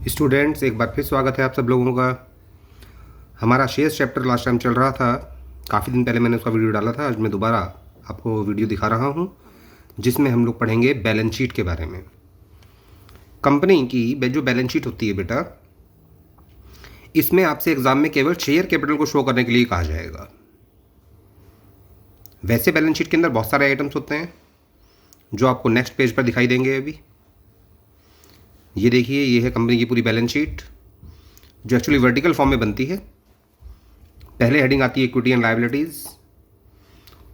Students, एक बार फिर स्वागत है आप सब लोगों का। हमारा शेयर्स चैप्टर लास्ट टाइम चल रहा था। काफ़ी दिन पहले मैंने उसका वीडियो डाला था। आज मैं दोबारा आपको वीडियो दिखा रहा हूँ जिसमें हम लोग पढ़ेंगे बैलेंस शीट के बारे में। कंपनी की जो बैलेंस शीट होती है बेटा, इसमें आपसे एग्जाम में केवल शेयर कैपिटल को शो करने के लिए कहा जाएगा। वैसे बैलेंस शीट के अंदर बहुत सारे आइटम्स होते हैं जो आपको नेक्स्ट पेज पर दिखाई देंगे। अभी ये देखिए, ये है कंपनी की पूरी बैलेंस शीट जो एक्चुअली वर्टिकल फॉर्म में बनती है। पहले हेडिंग आती है इक्विटी एंड लायबिलिटीज़,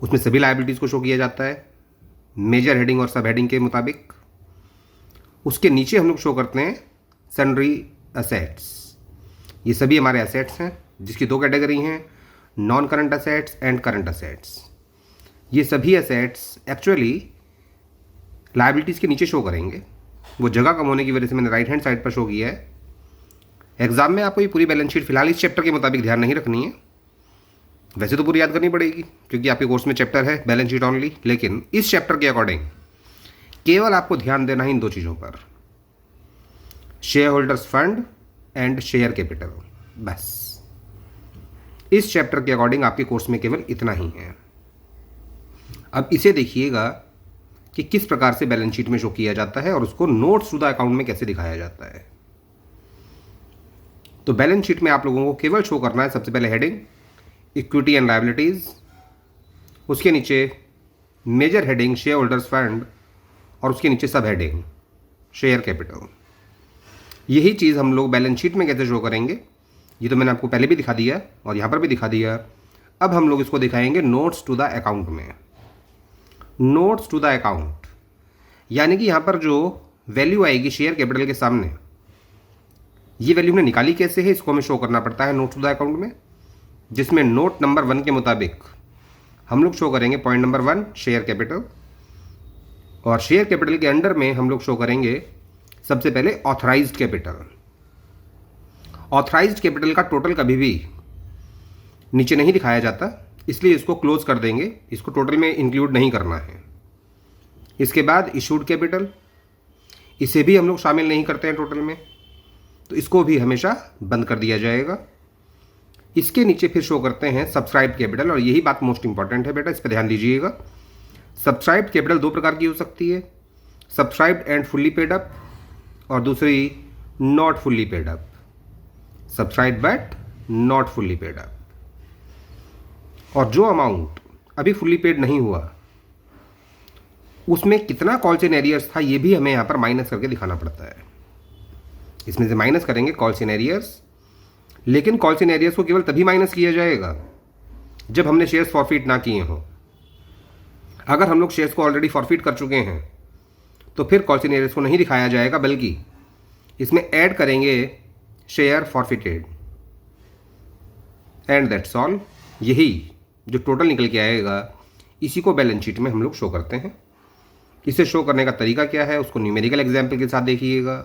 उसमें सभी लायबिलिटीज़ को शो किया जाता है मेजर हेडिंग और सब हेडिंग के मुताबिक। उसके नीचे हम लोग शो करते हैं सन्ड्री एसेट्स। ये सभी हमारे एसेट्स हैं जिसकी दो कैटेगरी हैं, non current assets and current assets. ये सभी एसेट्स एक्चुअली लायबिलिटीज़ के नीचे शो करेंगे। वो जगह कम होने की वजह से मैंने राइट हैंड साइड पर शो किया है। एग्जाम में आपको ये पूरी बैलेंस शीट फिलहाल इस चैप्टर के मुताबिक ध्यान नहीं रखनी है। वैसे तो पूरी याद करनी पड़ेगी क्योंकि आपके कोर्स में चैप्टर है बैलेंस शीट ओनली, लेकिन इस चैप्टर के अकॉर्डिंग केवल आपको ध्यान देना है इन दो चीज़ों पर, share holders fund and share capital. बस इस चैप्टर के अकॉर्डिंग आपके कोर्स में केवल इतना ही है। अब इसे देखिएगा कि किस प्रकार से बैलेंस शीट में शो किया जाता है और उसको नोट्स टू द अकाउंट में कैसे दिखाया जाता है। तो बैलेंस शीट में आप लोगों को केवल शो करना है सबसे पहले हेडिंग इक्विटी एंड लायबिलिटीज़, उसके नीचे major heading shareholders fund और उसके नीचे सब हेडिंग शेयर कैपिटल। यही चीज़ हम लोग बैलेंस शीट में कैसे शो करेंगे ये तो मैंने आपको पहले भी दिखा दिया और यहाँ पर भी दिखा दिया। अब हम लोग इसको दिखाएंगे नोट्स टू द अकाउंट में। नोट्स टू द अकाउंट यानी कि यहाँ पर जो वैल्यू आएगी शेयर कैपिटल के सामने, ये वैल्यू हमने निकाली कैसे है, इसको हमें शो करना पड़ता है नोट्स टू द अकाउंट में, जिसमें नोट नंबर 1 के मुताबिक हम लोग शो करेंगे पॉइंट नंबर 1 शेयर कैपिटल, और शेयर कैपिटल के अंडर में हम लोग शो करेंगे सबसे पहले ऑथराइज्ड कैपिटल। ऑथराइज्ड कैपिटल का टोटल कभी भी नीचे नहीं दिखाया जाता, इसलिए इसको क्लोज कर देंगे, इसको टोटल में इंक्लूड नहीं करना है। इसके बाद इशूड कैपिटल, इसे भी हम लोग शामिल नहीं करते हैं टोटल में, तो इसको भी हमेशा बंद कर दिया जाएगा। इसके नीचे फिर शो करते हैं सब्सक्राइब कैपिटल, और यही बात मोस्ट इंपॉर्टेंट है बेटा, इस पर ध्यान दीजिएगा। सब्सक्राइब कैपिटल दो प्रकार की हो सकती है, subscribe and fully paid up और दूसरी not fully paid up. Subscribe but not fully paid up. और जो अमाउंट अभी फुल्ली पेड नहीं हुआ उसमें कितना कॉल्स इन एरियर्स था ये भी हमें यहाँ पर माइनस करके दिखाना पड़ता है। इसमें से माइनस करेंगे कॉल्स इन एरियर्स, लेकिन कॉल्स इन एरियर्स को केवल तभी माइनस किया जाएगा जब हमने शेयर्स फॉरफिट ना किए हों। अगर हम लोग शेयर्स को ऑलरेडी फॉरफिट कर चुके हैं तो फिर कॉल्स इन एरियर्स को नहीं दिखाया जाएगा, बल्कि इसमें ऐड करेंगे share forfeited and that's all. यही जो टोटल निकल के आएगा इसी को बैलेंस शीट में हम लोग शो करते हैं। इसे शो करने का तरीका क्या है उसको न्यूमेरिकल एग्जाम्पल के साथ देखिएगा,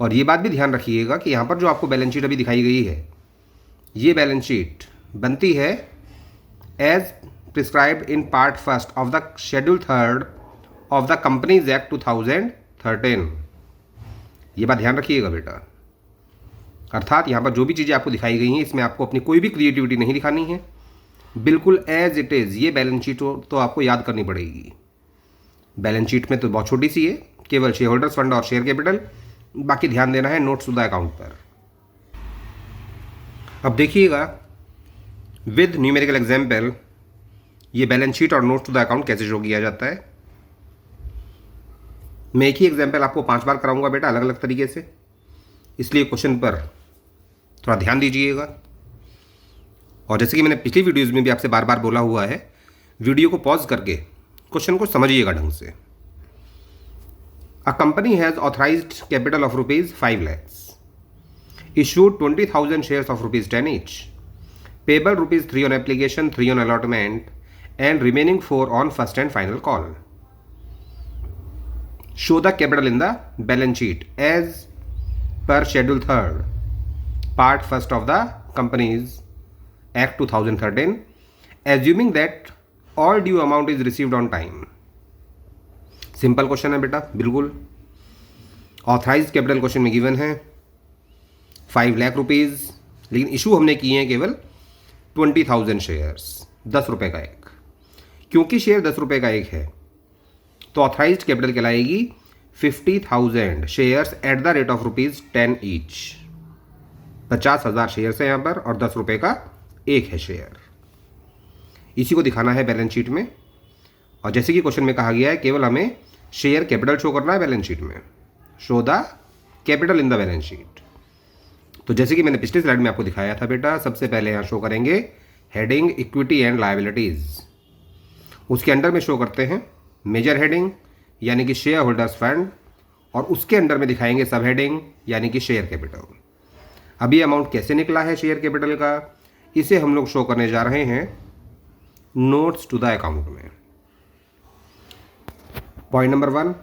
और ये बात भी ध्यान रखिएगा कि यहाँ पर जो आपको बैलेंस शीट अभी दिखाई गई है ये बैलेंस शीट बनती है as prescribed in part 1 of the schedule 3 of the companies act 2013। ये बात ध्यान रखिएगा बेटा। अर्थात यहाँ पर जो भी चीज़ें आपको दिखाई गई हैं इसमें आपको अपनी कोई भी क्रिएटिविटी नहीं दिखानी है, बिल्कुल एज इट इज़ ये बैलेंस शीट तो आपको याद करनी पड़ेगी। बैलेंस शीट में तो बहुत छोटी सी है, केवल शेयर होल्डर्स फंड और शेयर कैपिटल, बाकी ध्यान देना है नोट्स टू द अकाउंट पर। अब देखिएगा विद न्यूमेरिकल एग्जाम्पल ये बैलेंस शीट और नोट्स टू द अकाउंट कैसे शो किया जाता है। मैं एक ही एग्जाम्पल आपको 5 बार कराऊंगा बेटा अलग अलग तरीके से, इसलिए क्वेश्चन पर थोड़ा ध्यान दीजिएगा। और जैसे कि मैंने पिछली वीडियोज़ में भी आपसे बार बार बोला हुआ है, वीडियो को पॉज करके क्वेश्चन को समझिएगा ढंग से। A company has authorised capital of ₹5 lakhs, issued 20,000 shares of ₹10 each, payable ₹3 on application, 3 on allotment, and remaining 4 on first and final call. Show the capital in the balance sheet as per schedule 3rd, part 1st of the Companies Act 2013, assuming that all due amount is received on time. Simple question है बेटा बिल्कुल। Authorise capital question में given है 5 lakh rupees, लेकिन issue हमने किए हैं केवल 20,000 शेयर्स, 10 रुपये का एक। क्योंकि शेयर 10 रुपये का एक है तो ऑथराइज कैपिटल कहलाएगी 50,000 shares at the rate of ₹10 each. 50,000 shares है यहाँ पर और 10 रुपये का एक है शेयर। इसी को दिखाना है बैलेंस शीट में। और जैसे कि क्वेश्चन में कहा गया है केवल हमें शेयर कैपिटल शो करना है बैलेंस शीट में, show the capital in the balance sheet. तो जैसे कि मैंने पिछले स्लाइड में आपको दिखाया था बेटा, सबसे पहले यहाँ शो करेंगे हेडिंग इक्विटी एंड लायबिलिटीज़, उसके अंडर में शो करते हैं मेजर हेडिंग यानी कि शेयर होल्डर्स फंड, और उसके अंडर में दिखाएंगे सब हेडिंग यानी कि शेयर कैपिटल। अभी अमाउंट कैसे निकला है शेयर कैपिटल का, इसे हम लोग शो करने जा रहे हैं नोट्स टू द अकाउंट में। पॉइंट नंबर 1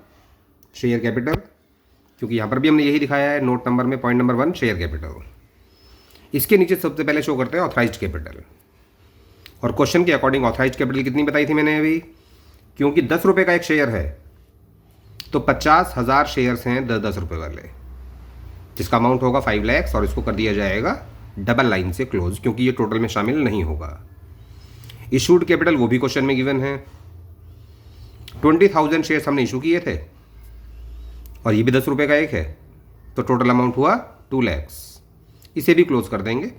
शेयर कैपिटल, क्योंकि यहाँ पर भी हमने यही दिखाया है नोट नंबर में, पॉइंट नंबर 1 शेयर कैपिटल। इसके नीचे सबसे पहले शो करते हैं ऑथराइज्ड कैपिटल। और क्वेश्चन के अकॉर्डिंग ऑथराइज्ड कैपिटल कितनी बताई थी मैंने अभी, क्योंकि 10 रुपये का एक शेयर है तो 50,000 शेयर्स हैं 10-10 रुपये वाले, जिसका अमाउंट होगा 5 लाख, और इसको कर दिया जाएगा डबल लाइन से क्लोज, क्योंकि ये टोटल में शामिल नहीं होगा। इशूड कैपिटल वो भी क्वेश्चन में गिवन है, 20,000 शेयर्स हमने इशू किए थे और ये भी 10 रुपये का एक है, तो टोटल अमाउंट हुआ 2 लाख। इसे भी क्लोज कर देंगे।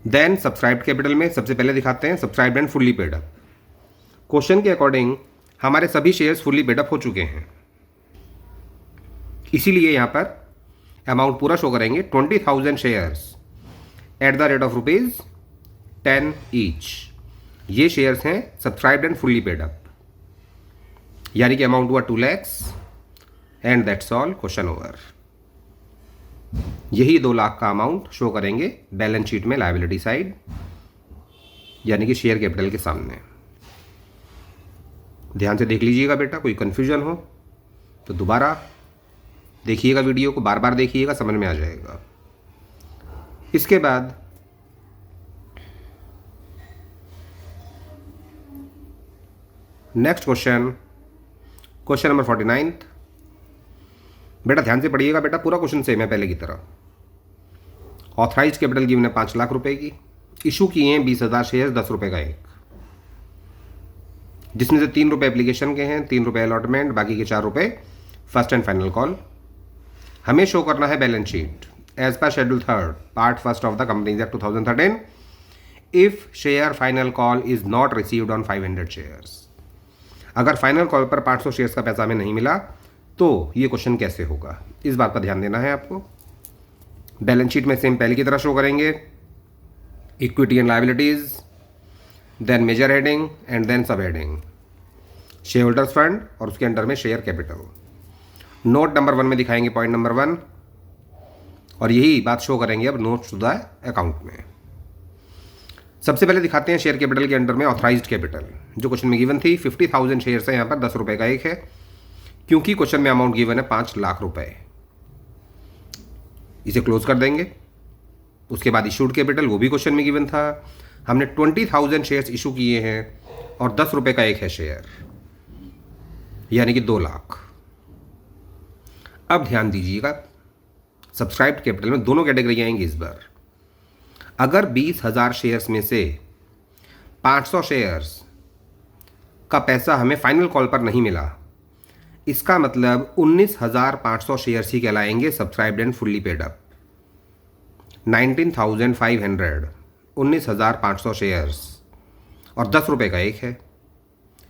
देन सब्सक्राइब्ड कैपिटल में सबसे पहले दिखाते हैं subscribed and fully paid up. Question के अकॉर्डिंग हमारे सभी शेयर्स फुल्ली पेड अप हो चुके हैं, इसीलिए यहाँ पर अमाउंट पूरा शो करेंगे 20,000 shares at the rate of ₹10 each. ये शेयर्स हैं subscribed and fully paid up, यानी कि अमाउंट हुआ 2 lakh and that's all, question over. यही 2 लाख का अमाउंट शो करेंगे बैलेंस शीट में लायबिलिटी साइड, यानी कि शेयर कैपिटल के सामने। ध्यान से देख लीजिएगा बेटा, कोई कन्फ्यूजन हो तो दोबारा देखिएगा, वीडियो को बार बार देखिएगा, समझ में आ जाएगा। इसके बाद नेक्स्ट क्वेश्चन, क्वेश्चन नंबर 49। बेटा ध्यान से पढ़िएगा बेटा, पूरा क्वेश्चन सेम है पहले की तरह। ऑथराइज कैपिटल गिवन है 5 लाख रुपए की, इशू किए हैं 20,000 शेयर 10 रुपए का एक, जिसमें से 3 रुपए एप्लीकेशन के हैं, 3 रुपए अलॉटमेंट, बाकी के 4 रुपए फर्स्ट एंड फाइनल कॉल। हमें शो करना है balance sheet as per schedule 3 part 1 of the companies act 2013 if share final call is not received on 500 shares. अगर फाइनल कॉल पर 500 शेयर्स का पैसा हमें नहीं मिला तो ये क्वेश्चन कैसे होगा, इस बात का ध्यान देना है आपको। बैलेंस शीट में सेम पहले की तरह शो करेंगे equity and liabilities, then major heading and then sub heading shareholders fund, और उसके अंडर में शेयर कैपिटल। नोट नंबर 1 में दिखाएंगे पॉइंट नंबर 1, और यही बात शो करेंगे अब नोट्स टू द अकाउंट में। सबसे पहले दिखाते हैं शेयर कैपिटल के अंडर में ऑथराइज्ड कैपिटल, जो क्वेश्चन में गिवन थी 50,000 शेयर्स है यहाँ पर, 10 रुपये का एक है, क्योंकि क्वेश्चन में अमाउंट गिवन है 5 लाख रुपए। इसे क्लोज कर देंगे। उसके बाद इशूड कैपिटल, वो भी क्वेश्चन में गिवन था, हमने 20,000 शेयर्स इशू किए हैं और 10 रुपये का एक है शेयर, यानी कि 2 लाख। अब ध्यान दीजिएगा, सब्सक्राइब्ड कैपिटल में दोनों कैटेगरी आएंगी इस बार। अगर 20,000 शेयर्स में से 500 शेयर्स का पैसा हमें फाइनल कॉल पर नहीं मिला, इसका मतलब 19,500 शेयर्स ही कहलाएंगे subscribed and fully paid up. 19,500 19,500 shares और 10 रुपये का एक है,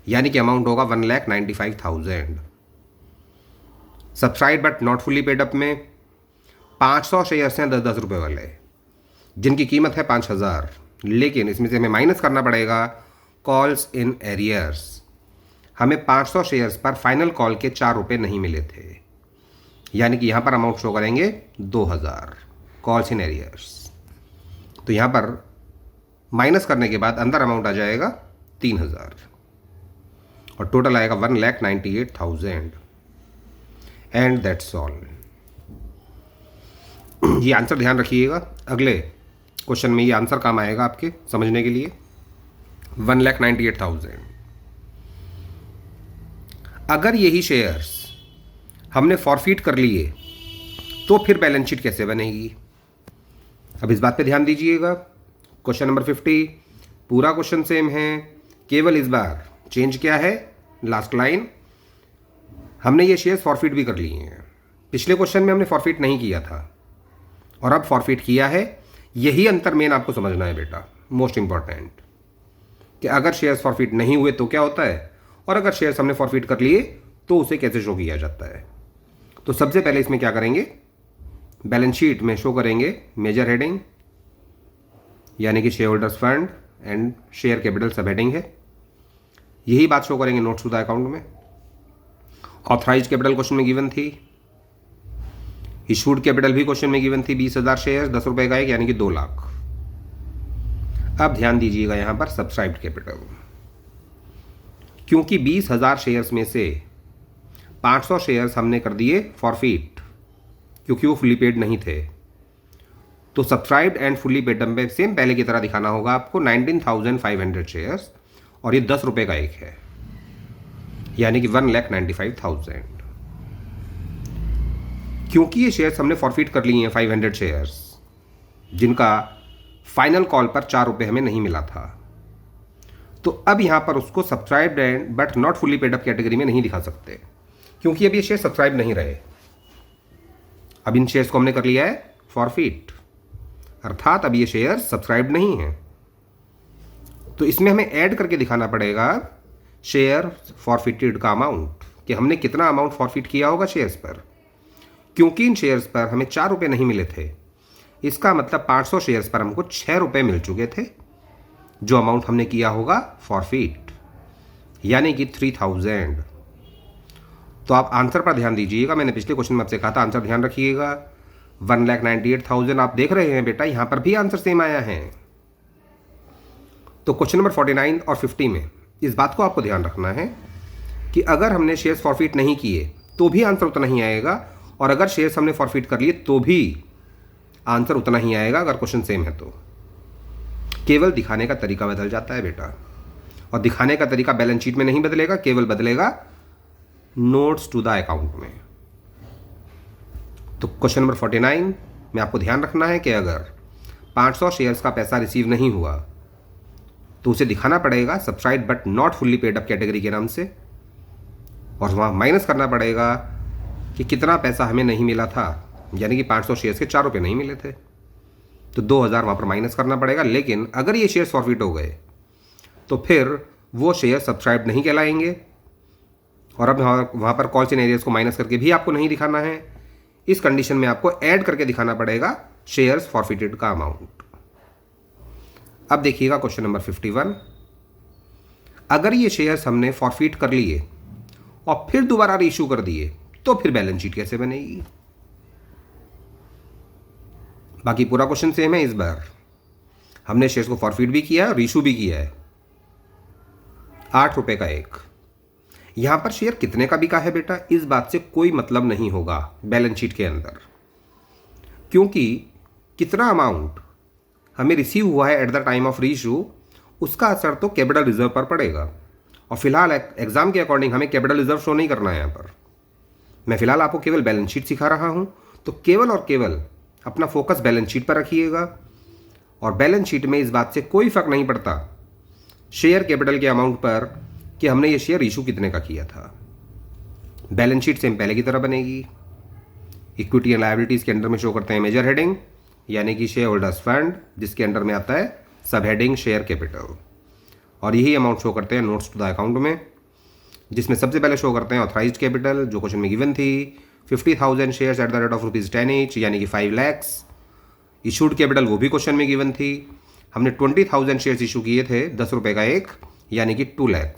यानी कि अमाउंट होगा 1,95,000। Subscribe but not fully paid up में 500 शेयर्स हैं 10-10 रुपये वाले, जिनकी कीमत है 5,000, लेकिन इसमें से हमें माइनस करना पड़ेगा कॉल्स इन एरियर्स। हमें 500 शेयर्स पर फाइनल कॉल के 4 रुपये नहीं मिले थे, यानी कि यहाँ पर अमाउंट शो करेंगे 2,000 कॉल्स इन एरियर्स। तो यहाँ पर माइनस करने के बाद अंदर अमाउंट आ जाएगा 3,000 और टोटल आएगा 1,98,000 एंड दैट्स ऑल। ये आंसर ध्यान रखिएगा, अगले क्वेश्चन में ये आंसर काम आएगा आपके समझने के लिए। 1,98,000। अगर यही शेयर्स हमने फॉरफीट कर लिए तो फिर बैलेंस शीट कैसे बनेगी? अब इस बात पे ध्यान दीजिएगा। क्वेश्चन नंबर 50 पूरा क्वेश्चन सेम है, केवल इस बार चेंज क्या है, लास्ट लाइन हमने ये शेयर्स फॉरफीट भी कर लिए हैं। पिछले क्वेश्चन में हमने फॉरफीट नहीं किया था और अब फॉरफीट किया है। यही अंतर मेन आपको समझना है बेटा, मोस्ट इंपॉर्टेंट, कि अगर शेयर्स फॉरफीट नहीं हुए तो क्या होता है और अगर शेयर्स हमने फॉरफीट कर लिए तो उसे कैसे शो किया जाता है। तो सबसे पहले इसमें क्या करेंगे, बैलेंस शीट में शो करेंगे मेजर हेडिंग यानी कि share holders fund and share capital सब हेडिंग है। यही बात शो करेंगे नोट्स टू द अकाउंट में। ऑथराइज कैपिटल क्वेश्चन में गिवन थी, इशूड कैपिटल भी क्वेश्चन में गिवन थी 20,000 शेयर 10 रुपए का एक यानी कि 2 लाख। अब ध्यान दीजिएगा यहां पर सब्सक्राइब्ड कैपिटल, क्योंकि 20,000 शेयर्स में से 500 शेयर्स हमने कर दिए फॉरफीट क्योंकि वो फुली पेड नहीं थे। तो सब्सक्राइब्ड एंड फुली पेड में सेम पहले की तरह दिखाना होगा आपको 19,500 शेयर्स और ये 10 रुपए का एक है यानी कि 1,95,000। क्योंकि ये शेयर्स हमने फॉरफीट कर लिए हैं 500 शेयर्स जिनका फाइनल कॉल पर 4 रुपए हमें नहीं मिला था, तो अब यहां पर उसको subscribed and but not fully paid up category में नहीं दिखा सकते क्योंकि अब ये शेयर सब्सक्राइब नहीं रहे। अब इन शेयर्स को हमने कर लिया है फॉरफीट, अर्थात अब ये शेयर सब्सक्राइब नहीं है। तो इसमें हमें ऐड करके दिखाना पड़ेगा शेयर फॉरफिटेड का अमाउंट, कि हमने कितना अमाउंट फॉरफिट किया होगा शेयर्स पर। क्योंकि इन शेयर्स पर हमें 4 रुपए नहीं मिले थे, इसका मतलब 500 शेयर्स पर हमको 6 रुपए मिल चुके थे, जो अमाउंट हमने किया होगा फॉरफिट यानी कि 3,000। तो आप आंसर पर ध्यान दीजिएगा, मैंने पिछले क्वेश्चन में आपसे कहा था आंसर ध्यान रखिएगा। 1,98,000 आप देख रहे हैं बेटा, यहां पर भी आंसर सेम आया है। तो क्वेश्चन नंबर 49 और 50 में इस बात को आपको ध्यान रखना है कि अगर हमने शेयर्स फॉरफिट नहीं किए तो भी आंसर उतना ही आएगा और अगर शेयर्स हमने फॉरफिट कर लिए तो भी आंसर उतना ही आएगा अगर क्वेश्चन सेम है तो। केवल दिखाने का तरीका बदल जाता है बेटा, और दिखाने का तरीका बैलेंस शीट में नहीं बदलेगा, केवल बदलेगा नोट्स टू द अकाउंट में। तो क्वेश्चन नंबर 49 में आपको ध्यान रखना है कि अगर 500 शेयर्स का पैसा रिसीव नहीं हुआ तो उसे दिखाना पड़ेगा subscribe but not fully paid up category के नाम से, और वहाँ माइनस करना पड़ेगा कि कितना पैसा हमें नहीं मिला था, यानी कि 500 शेयर्स के 4 रुपये नहीं मिले थे, तो 2,000 वहाँ पर माइनस करना पड़ेगा। लेकिन अगर ये शेयर्स फॉरफिट हो गए तो फिर वो शेयर सब्सक्राइब नहीं कहलाएंगे, और अब वहाँ पर कॉल सिनेरियोस को माइनस करके भी आपको नहीं दिखाना है। इस कंडीशन में आपको ऐड करके दिखाना पड़ेगा शेयर्स फॉरफिटेड का अमाउंट। अब देखिएगा क्वेश्चन नंबर 51, अगर ये शेयर्स हमने फॉरफिट कर लिए और फिर दोबारा रीइश्यू कर दिए तो फिर बैलेंस शीट कैसे बनेगी? बाकी पूरा क्वेश्चन सेम है। इस बार हमने शेयर्स को फॉरफिट भी किया है और रीइश्यू भी किया है। 8 रुपए का एक। यहां पर शेयर कितने का बिका है बेटा, इस बात से कोई मतलब नहीं होगा बैलेंस शीट के अंदर, क्योंकि कितना अमाउंट हमें रिसीव हुआ है at the time of reissue उसका असर तो कैपिटल रिजर्व पर पड़ेगा, और फिलहाल एग्जाम के अकॉर्डिंग हमें कैपिटल रिजर्व शो नहीं करना है। यहाँ पर मैं फिलहाल आपको केवल बैलेंस शीट सिखा रहा हूँ, तो केवल और केवल अपना फोकस बैलेंस शीट पर रखिएगा, और बैलेंस शीट में इस बात से कोई फर्क नहीं पड़ता शेयर कैपिटल के अमाउंट पर कि हमने ये शेयर इशू कितने का किया था। बैलेंस शीट सेम पहले की तरह बनेगी। इक्विटी एंड लायबिलिटीज के अंडर में शो करते हैं मेजर हेडिंग यानी कि शेयर होल्डर्स फंड, जिसके अंडर में आता है सब हेडिंग शेयर कैपिटल, और यही अमाउंट शो करते हैं नोट्स टू द अकाउंट में, जिसमें सबसे पहले शो करते हैं ऑथराइज्ड कैपिटल जो क्वेश्चन में गिवन थी 50,000 shares at the rate of ₹10 each यानी कि 5 लाख। इशूड कैपिटल वो भी क्वेश्चन में गिवन थी, हमने 20,000 शेयर्स इशू किए थे 10 रुपए का एक यानी कि 2 लाख।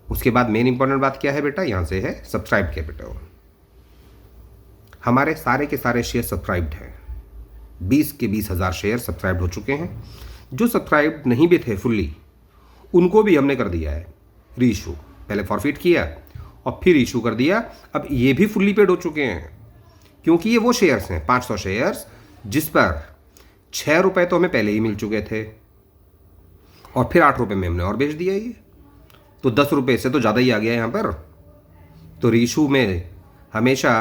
उसके बाद मेन इंपॉर्टेंट बात क्या है बेटा, यहां से है सब्सक्राइब्ड कैपिटल। हमारे सारे के सारे शेयर सब्सक्राइब्ड हैं, 20 के 20,000 शेयर सब्सक्राइब्ड हो चुके हैं। जो सब्सक्राइब्ड नहीं भी थे फुल्ली उनको भी हमने कर दिया है रीइशू, पहले फॉरफिट किया और फिर इशू कर दिया। अब ये भी फुल्ली पेड हो चुके हैं क्योंकि ये वो शेयर्स हैं 500 शेयर्स जिस पर 6 रुपए तो हमें पहले ही मिल चुके थे और फिर 8 रुपए में हमने और बेच दिया ये, तो 10 रुपए से तो ज़्यादा ही आ गया यहाँ पर। तो रीइशू में हमेशा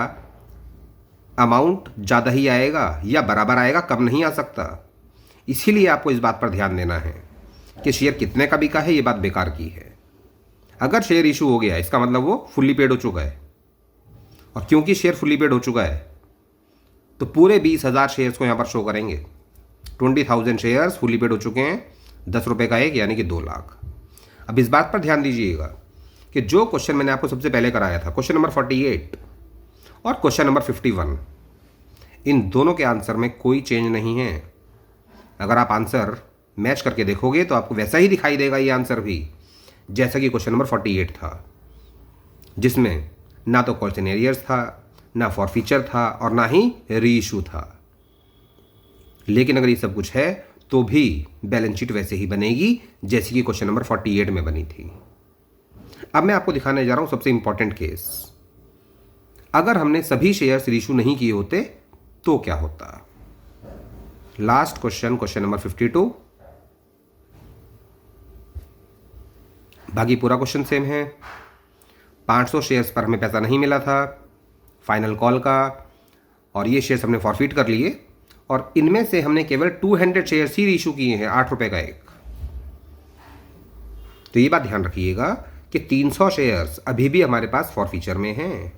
अमाउंट ज़्यादा ही आएगा या बराबर आएगा, कम नहीं आ सकता। इसीलिए आपको इस बात पर ध्यान देना है कि शेयर कितने का बिका है, ये बात बेकार की है। अगर शेयर इशू हो गया इसका मतलब वो फुल्ली पेड हो चुका है, और क्योंकि शेयर फुल्ली पेड हो चुका है तो पूरे 20,000 शेयर्स को यहाँ पर शो करेंगे। 20,000 शेयर्स फुल्ली पेड हो चुके हैं, 10 रुपये का एक, यानी कि 2 लाख। अब इस बात पर ध्यान दीजिएगा कि जो क्वेश्चन मैंने आपको सबसे पहले कराया था, क्वेश्चन नंबर 48 और क्वेश्चन नंबर 51, इन दोनों के आंसर में कोई चेंज नहीं है। अगर आप आंसर मैच करके देखोगे तो आपको वैसा ही दिखाई देगा ये आंसर भी, जैसा कि क्वेश्चन नंबर 48 था, जिसमें ना तो क्वेश्चन एरियर्स था, ना फॉरफीचर था, और ना ही रीइशू था। लेकिन अगर ये सब कुछ है तो भी बैलेंस शीट वैसे ही बनेगी जैसी कि क्वेश्चन नंबर 48 में बनी थी। अब मैं आपको दिखाने जा रहा हूं सबसे इंपॉर्टेंट केस। अगर हमने सभी शेयर्स रीइशू नहीं किए होते तो क्या होता। Last question, question number 52। बाकी पूरा क्वेश्चन सेम है। 500 शेयर्स पर हमें पैसा नहीं मिला था फाइनल कॉल का, और ये शेयर्स हमने फॉरफिट कर लिए, और इनमें से हमने केवल 200 शेयर्स ही इशू किए हैं, 8 रुपये का एक। तो ये बात ध्यान रखिएगा कि 300 शेयर्स अभी भी हमारे पास फॉरफीचर में हैं।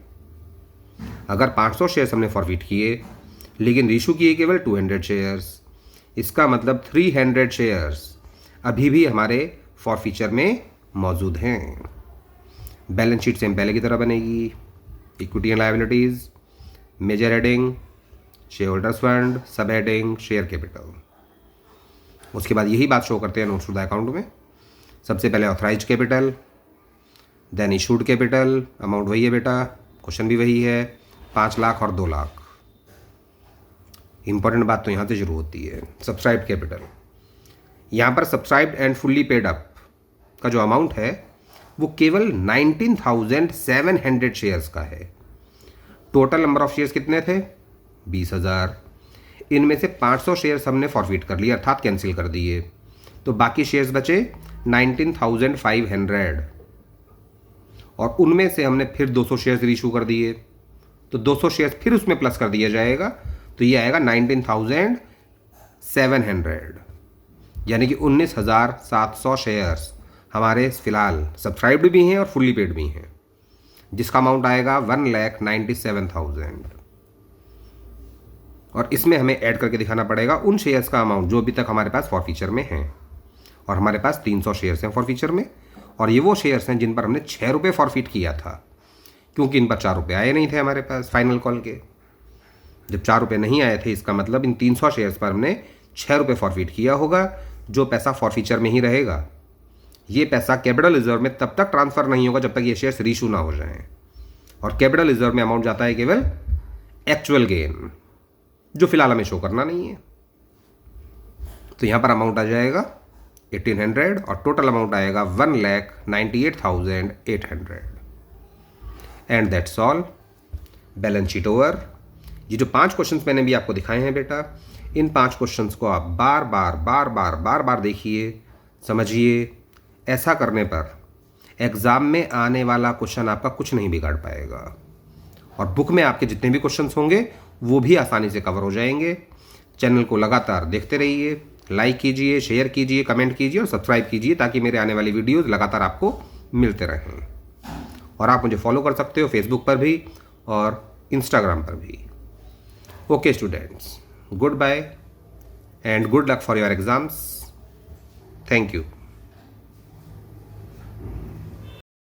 अगर 500 शेयर्स हमने फॉरफिट किए लेकिन इशू किए केवल 200 शेयर्स, इसका मतलब 300 शेयर्स अभी भी हमारे फॉरफीचर में मौजूद हैं। बैलेंस शीट सेम पहले की तरह बनेगी। Equity and liabilities, major heading shareholders fund, sub heading share capital. उसके बाद यही बात शो करते हैं नोट्स टू द अकाउंट में। सबसे पहले authorised capital, then issued capital, amount वही है बेटा, क्वेश्चन भी वही है, 5 लाख और 2 लाख। इंपॉर्टेंट बात तो यहाँ से शुरू होती है, सब्सक्राइब्ड कैपिटल। यहाँ पर subscribed and fully paid up का जो अमाउंट है वो केवल 19,700 शेयर्स का है। टोटल नंबर ऑफ शेयर्स कितने थे? 20,000। इनमें से 500 शेयर्स हमने फॉरफिट कर लिए, अर्थात कैंसिल कर दिए, तो बाकी शेयर्स बचे 19,500, और उनमें से हमने फिर 200 शेयर्स रीइशू कर दिए, तो 200 शेयर्स फिर उसमें प्लस कर दिया जाएगा, तो ये आएगा 19,700, यानी कि 19,700 शेयर्स हमारे फिलहाल सब्सक्राइब्ड भी हैं और फुल्ली पेड भी हैं, जिसका अमाउंट आएगा 1,97,000। और इसमें हमें ऐड करके दिखाना पड़ेगा उन शेयर्स का अमाउंट जो अभी तक हमारे पास फॉरफीचर में हैं, और हमारे पास 300 शेयर्स हैं फॉरफीचर में, और ये वो शेयर्स हैं जिन पर हमने 6 रुपये फॉरफिट किया था, क्योंकि इन पर 4 रुपये आए नहीं थे हमारे पास फाइनल कॉल के। जब 4 रुपये नहीं आए थे, इसका मतलब इन 300 शेयर्स पर हमने 6 रुपये फॉरफिट किया होगा, जो पैसा फॉरफीचर में ही रहेगा। ये पैसा कैपिटल रिजर्व में तब तक ट्रांसफर नहीं होगा जब तक ये शेयर्स रीइशू ना हो जाएं, और कैपिटल रिजर्व में अमाउंट जाता है केवल एक्चुअल गेन, जो फिलहाल हमें शो करना नहीं है। तो यहां पर अमाउंट आ जाएगा 1,800 और टोटल अमाउंट आएगा 1,98,800। And that's all, balance sheet over. ये जो 5 क्वेश्चंस मैंने भी आपको दिखाए हैं बेटा, इन 5 क्वेश्चंस को आप बार बार देखिए, समझिए। ऐसा करने पर एग्जाम में आने वाला क्वेश्चन आपका कुछ नहीं बिगाड़ पाएगा, और बुक में आपके जितने भी क्वेश्चंस होंगे वो भी आसानी से कवर हो जाएंगे। चैनल को लगातार देखते रहिए, लाइक कीजिए, शेयर कीजिए, कमेंट कीजिए और सब्सक्राइब कीजिए, ताकि मेरे आने वाली वीडियोस लगातार आपको मिलते रहें। और आप मुझे फॉलो कर सकते हो फेसबुक पर भी और इंस्टाग्राम पर भी। Okay students, good bye and good luck for your exams. Thank you.